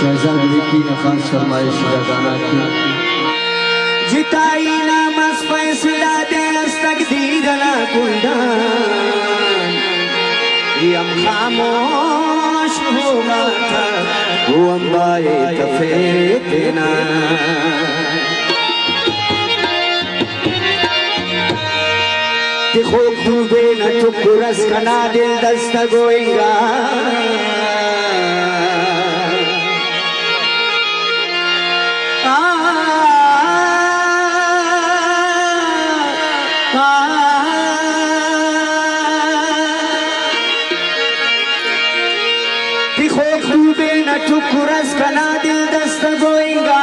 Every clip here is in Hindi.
शहजादी की खास फरमाइश का गाना की जिताई नामस फैसला दे तकदीर ना कुंदान ये हम खामोश हुआ था वो अंबाए तफेतना देखो खूबे न चुकुरस कना दिल दस्त गोएगा देखो खूबे न चुकुरस कना दिल दस्त गोएगा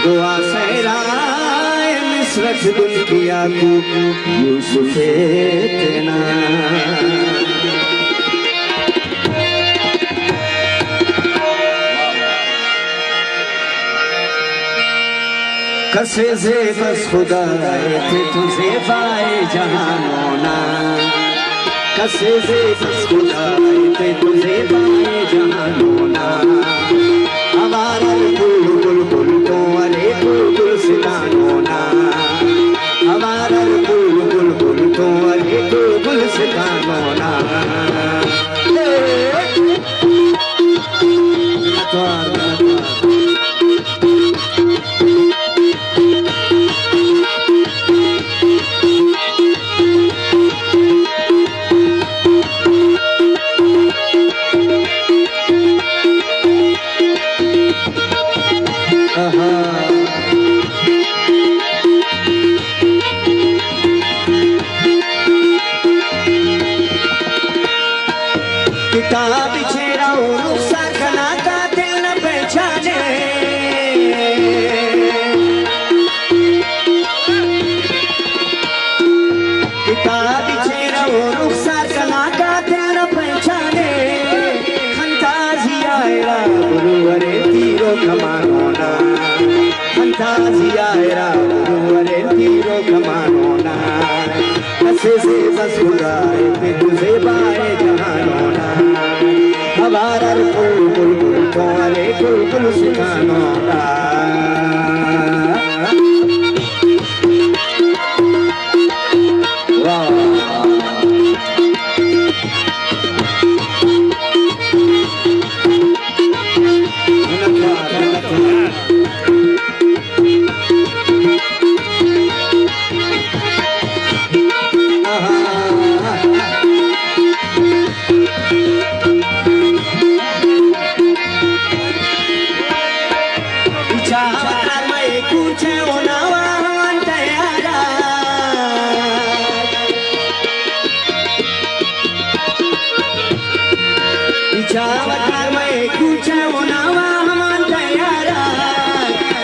दुआ सहरा रख दुनिया को यूसुफ तेना कसे से बस खुदा थे तुझे पाए जहानोना कसे से बस खुदा थे तुझे पाए जहानोना हमारा बुलबुल बुल तो अरे बुलबुल सितानोना हमारा बुलबुल बुल तो अरे बुलबुल सितानोना किताब छेड़ा रुखसार कना का दिल न पहचाने किताब छेड़ा रुखसार कना का दिल न पहचाने खंताजिया एरा गुरुवरे तीरो कमानोना खंताजिया एरा गुरुवरे तीरो कमानोना कसे से बस खुदाए पे तुझे पाए जहानोना हमारा बुलबुल बुल तो अरे बुलबुल सितानोना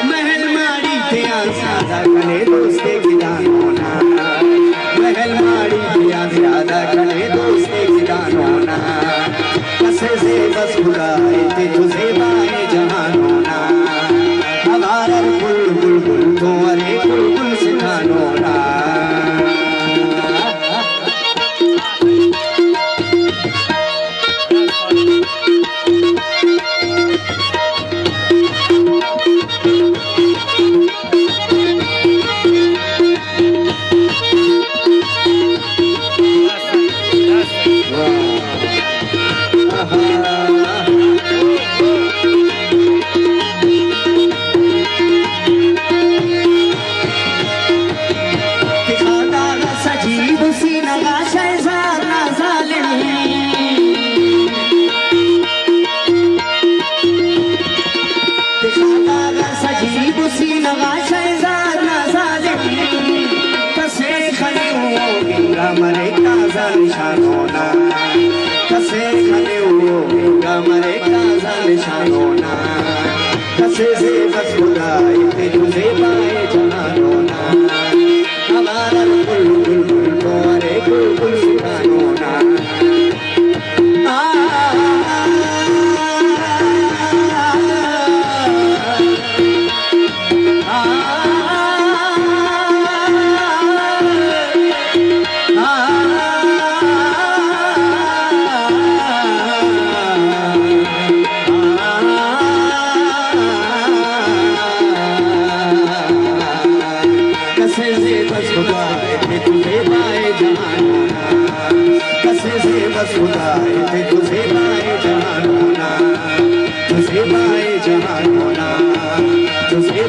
महल माड़ी पिया ज्यादा कने दोस्ते गिदानोना महल माड़ी पिया ज्यादा कने दोस्ते गिदानोना कसे से बस खुदाए थे तुझे पाए जहानोना हमारा बुलबुल बुल तो अरे बुलबुल सितानोना मरे ताजा निशानोना कसे खले वो मरे ताजा निशानोना कसे से बस खुदाए थे तुझे पाए जहानोना हमारा बुलबुल बुल तो अरे बुलबुल सितानोना बस खुदाए थे तुझे पाए जहान होना, तुझे पाए जहान होना, तुझे